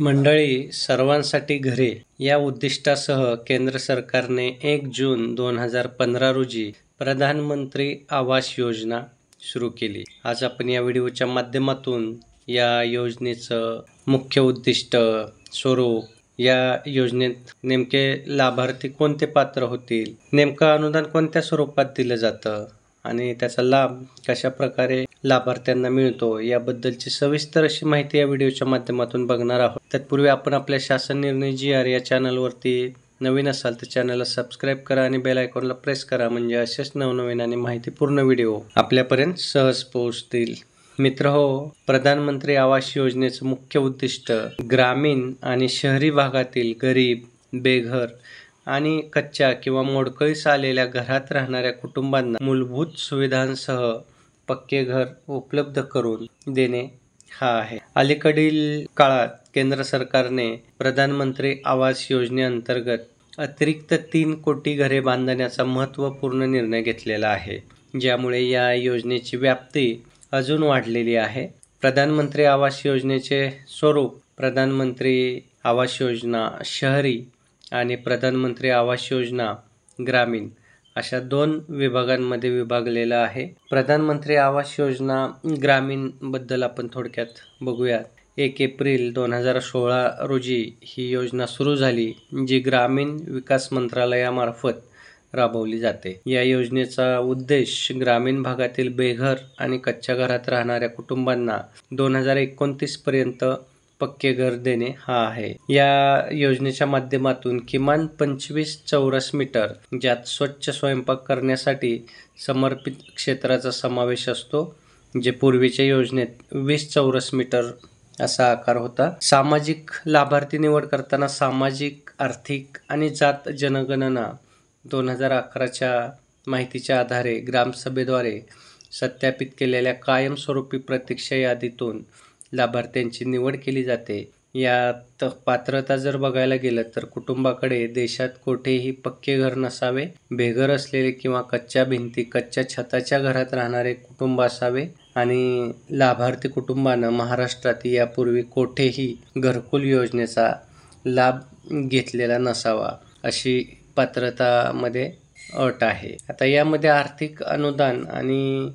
मंडळी, सर्वांसाठी घरे या उद्दिष्टासह केंद्र सरकारने 1 जून 2015 रोजी प्रधानमंत्री आवास योजना सुरू केली. आज आपण या व्हिडिओच्या माध्यमातून या योजनेचं मुख्य उद्दिष्ट, स्वरूप, या योजनेत नेमके लाभार्थी कोणते पात्र होतील, नेमकं अनुदान कोणत्या स्वरूपात दिलं जातं आणि त्याचा लाभ कशा प्रकारे लाभार्थ्यांना मिळतो याबद्दलची सविस्तर अशी माहिती या व्हिडिओच्या माध्यमातून बघणार आहोत. तत्पूर्वी आपण आपल्या शासन निर्णय GR या चॅनलवरती नवीन असाल तर चॅनलला सबस्क्राईब करा आणि बेल आयकॉनला प्रेस करा, म्हणजे असेच नवनवीन आणि माहितीपूर्ण व्हिडिओ आपल्यापर्यंत सहज पोहोचतील. मित्रहो, प्रधानमंत्री आवास योजनेचं मुख्य उद्दिष्ट ग्रामीण आणि शहरी भागातील गरीब, बेघर आणि कच्च्या किंवा मोडकळीस आलेल्या घरात राहणाऱ्या कुटुंबांना मूलभूत सुविधांसह पक्के घर उपलब्ध करून देणे हा आहे. अलीकडील काळात केंद्र सरकारने प्रधानमंत्री आवास योजनेअंतर्गत अतिरिक्त 3 कोटी घरे बांधण्याचा महत्त्वपूर्ण निर्णय घेतलेला आहे, ज्यामुळे या योजनेची व्याप्ती अजून वाढलेली आहे. प्रधानमंत्री आवास योजनेचे स्वरूप प्रधानमंत्री आवास योजना शहरी आणि प्रधानमंत्री आवास योजना ग्रामीण अशा 2 विभागांमध्ये विभागलेलं आहे. प्रधानमंत्री आवास योजना ग्रामीण बद्दल आपण थोडक्यात बघूयात. 1 एप्रिल 2016 रोजी ही योजना सुरू झाली, जी ग्रामीण विकास मंत्रालयामार्फत राबवली जाते. या योजनेचा उद्देश ग्रामीण भागातील बेघर आणि कच्च्या घरात राहणाऱ्या कुटुंबांना 2029 पर्यंत पक्के घर देणे हा आहे. या योजनेच्या माध्यमातून किमान 25 चौरस मीटर, ज्यात स्वच्छ स्वयंपाक करण्यासाठी समर्पित क्षेत्राचा समावेश असतो, जे पूर्वीच्या योजनेत 20 चौरस मीटर असा आकार होता. सामाजिक लाभार्थी निवड करताना सामाजिक, आर्थिक आणि जात जनगणना 2011च्या माहितीच्या आधारे ग्रामसभेद्वारे सत्यापित केलेल्या कायमस्वरूपी प्रतीक्षा यादीतून लाभार्थ्यांची निवड केली जाते. यात पात्रता जर बघायला गेलं तर कुटुंबाकडे देशात कोठेही पक्के घर नसावे, बेघर असलेले किंवा कच्च्या भिंती, कच्च्या छताच्या घरात राहणारे कुटुंब असावे आणि लाभार्थी कुटुंबानं महाराष्ट्रात यापूर्वी कोठेही घरकुल योजनेचा लाभ घेतलेला नसावा, अशी पात्रतामध्ये अट आहे. आता यामध्ये आर्थिक अनुदान आणि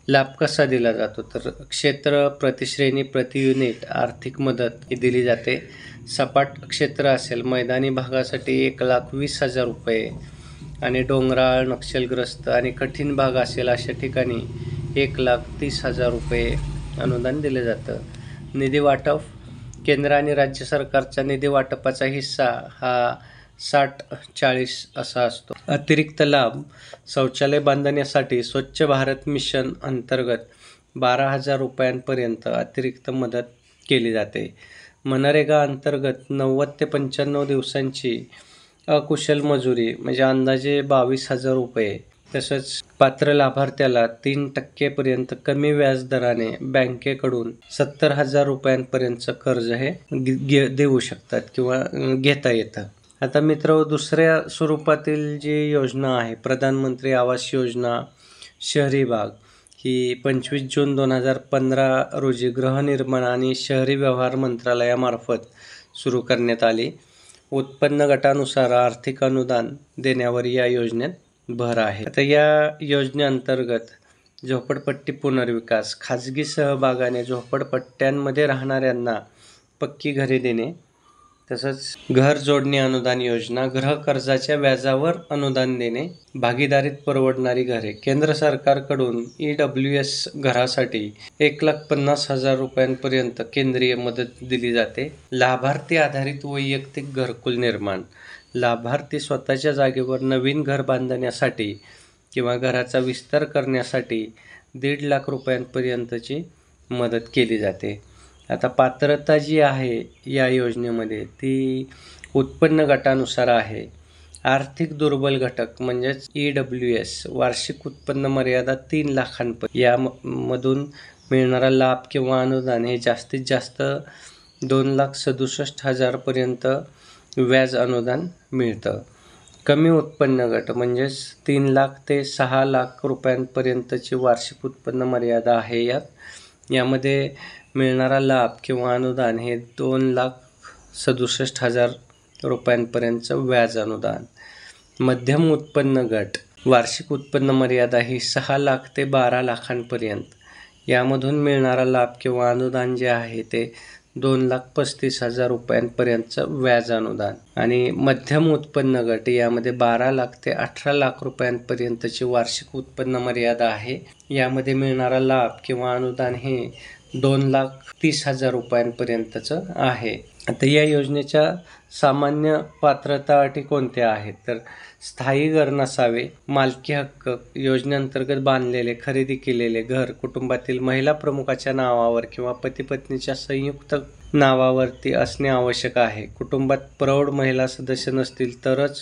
लाभ कसा दिला जातो तर क्षेत्र, प्रतिश्रेणी, प्रति युनिट आर्थिक मदत दिली जाते. सपाट क्षेत्र असेल, मैदानी भागासाठी 1,20,000 रुपये आणि डोंगराळ, नक्षलग्रस्त आणि कठीण भाग असेल अशा ठिकाणी 1,30,000 रुपये अनुदान दिले जातं. निधी वाटप, केंद्र आणि राज्य सरकारच्या निधी वाटपाचा हिस्सा हा 60-40 असा असतो. अतिरिक्त लाभ, शौचालय बांधण्यासाठी स्वच्छ भारत मिशन अंतर्गत 12,000 रुपयांपर्यंत अतिरिक्त मदत केली जाते. मनरेगा अंतर्गत 90 ते 95 दिवसांची अकुशल मजुरी म्हणजे अंदाजे 22,000 रुपये. तसंच पात्र लाभार्थ्याला 3% पर्यंत कमी व्याज दराने बँकेकडून 70,000 रुपयांपर्यंतचं कर्ज हे देऊ शकतात किंवा घेता येतं. आता मित्र, दुसऱ्या स्वरूपातील जी योजना आहे प्रधानमंत्री आवास योजना शहरी भाग, ही 25 जून 2015 रोजी गृहनिर्माण आणि शहरी व्यवहार मंत्रालयामार्फत सुरू करण्यात आली. उत्पन्न गटानुसार आर्थिक अनुदान देण्यावर या योजनेत भर आहे. आता या योजनेअंतर्गत झोपडपट्टी पुनर्विकास, खाजगी सहभागाने झोपडपट्ट्यांमध्ये राहणाऱ्यांना पक्की घरे देणे, तसंच घर जोडणी अनुदान योजना, गृह कर्जाच्या व्याजावर अनुदान देणे, भागीदारीत परवडणारी घरे. केंद्र सरकारकडून EWS घरासाठी 1,50,000 रुपयांपर्यंत केंद्रीय मदत दिली जाते. लाभार्थी आधारित वैयक्तिक घरकुल निर्माण, लाभार्थी स्वतःच्या जागेवर नवीन घर बांधण्यासाठी किंवा घराचा विस्तार करण्यासाठी 1.5 लाख रुपयांपर्यंतची मदत केली जाते. आता पात्रता जी आहे या योजनेमध्ये ती उत्पन्न गटानुसार आहे. आर्थिक दुर्बल घटक म्हणजेच EWS वार्षिक उत्पन्न मर्यादा 3 लाखांपर्यंत. यामधून मिळणारा लाभ किंवा अनुदान हे जास्तीत जास्त 2,67,000 पर्यंत व्याज अनुदान मिळतं. कमी उत्पन्न गट म्हणजेच 3 लाख ते 6 लाख रुपयांपर्यंतची वार्षिक उत्पन्न मर्यादा आहे. यामध्ये मिळणारा लाभ किंवा अनुदान हे 2 लाख 67,000 रुपयांपर्यंतचं व्याज अनुदान. मध्यम उत्पन्न गट वार्षिक उत्पन्न मर्यादा ही 6 लाख ते 12 लाखांपर्यंत. यामधून मिळणारा लाभ किंवा अनुदान जे आहे ते 2,35,000 रुपयांपर्यंतचं व्याज अनुदान. आणि मध्यम उत्पन्न गट यामध्ये 12 लाख ते 18 लाख रुपयांपर्यंतची वार्षिक उत्पन्न मर्यादा आहे. यामध्ये मिळणारा लाभ किंवा अनुदान हे 2,30,000 रुपयांपर्यंतचं आहे. आता या योजनेच्या सामान्य पात्रता अटी कोणत्या आहेत तर स्थायी घर नसावे, मालकी हक्क, योजनेअंतर्गत बांधलेले खरेदी केलेले घर कुटुंबातील महिला प्रमुखाच्या नावावर किंवा पती पत्नीच्या संयुक्त नावावरती असणे आवश्यक आहे. कुटुंबात प्रौढ महिला सदस्य नसतील तरच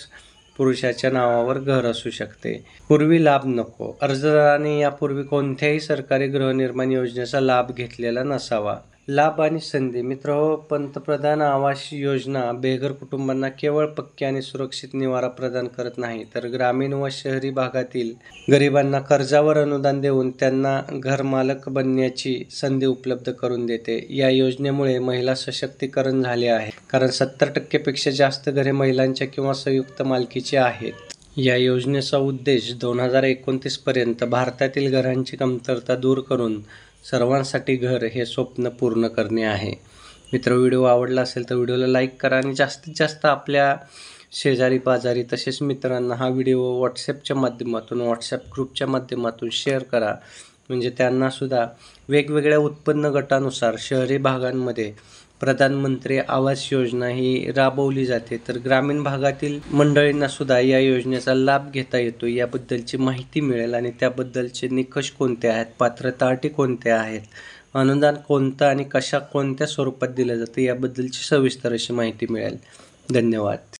पुरुषाच्या नावावर घर असू शकते. पूर्वी लाभ नको. अर्जदाराने यापूर्वी कोणत्याही सरकारी गृहनिर्माण योजनेचा लाभ घेतलेला नसावा. लाभ आणि संधी. मित्रहो, पंतप्रधान आवास योजना बेघर कुटुंबांना केवळ पक्के आणि सुरक्षित निवारा प्रदान करत नाही, तर ग्रामीण व शहरी भागातील गरिबांना कर्जावर अनुदान देऊन त्यांना घरमालक बनण्याची संधी उपलब्ध करून देते. या योजनेमुळे महिला सशक्तीकरण झाले आहे, कारण 70% पेक्षा जास्त घरे महिलांच्या किंवा संयुक्त मालकीची आहेत. या योजनेचा उद्देश 2029 पर्यंत भारतातील घरांची कमतरता दूर करून सर्वांसाठी घर हे स्वप्न पूर्ण करणे आहे. मित्र, व्हिडिओ आवडला असेल तर व्हिडिओला लाईक करा आणि जास्तीत जास्त आपल्या शेजारी पाजारी तसेच मित्रांना हा व्हिडिओ व्हॉट्सॲपच्या माध्यमातून, व्हॉट्सॲप ग्रुपच्या माध्यमातून शेअर करा. म्हणजे त्यांनासुद्धा वेगवेगळ्या उत्पन्न गटानुसार शहरी भागांमध्ये प्रधानमंत्री आवास योजना ही राबवली जाते, तर ग्रामीण भागातील मंडळींनासुद्धा या योजनेचा लाभ घेता येतो याबद्दलची माहिती मिळेल. आणि त्याबद्दलचे निकष कोणते आहेत, पात्रता अटी कोणत्या आहेत, अनुदान कोणतं आणि कोणत्या स्वरूपात दिलं जातं याबद्दलची सविस्तर अशी माहिती मिळेल. धन्यवाद.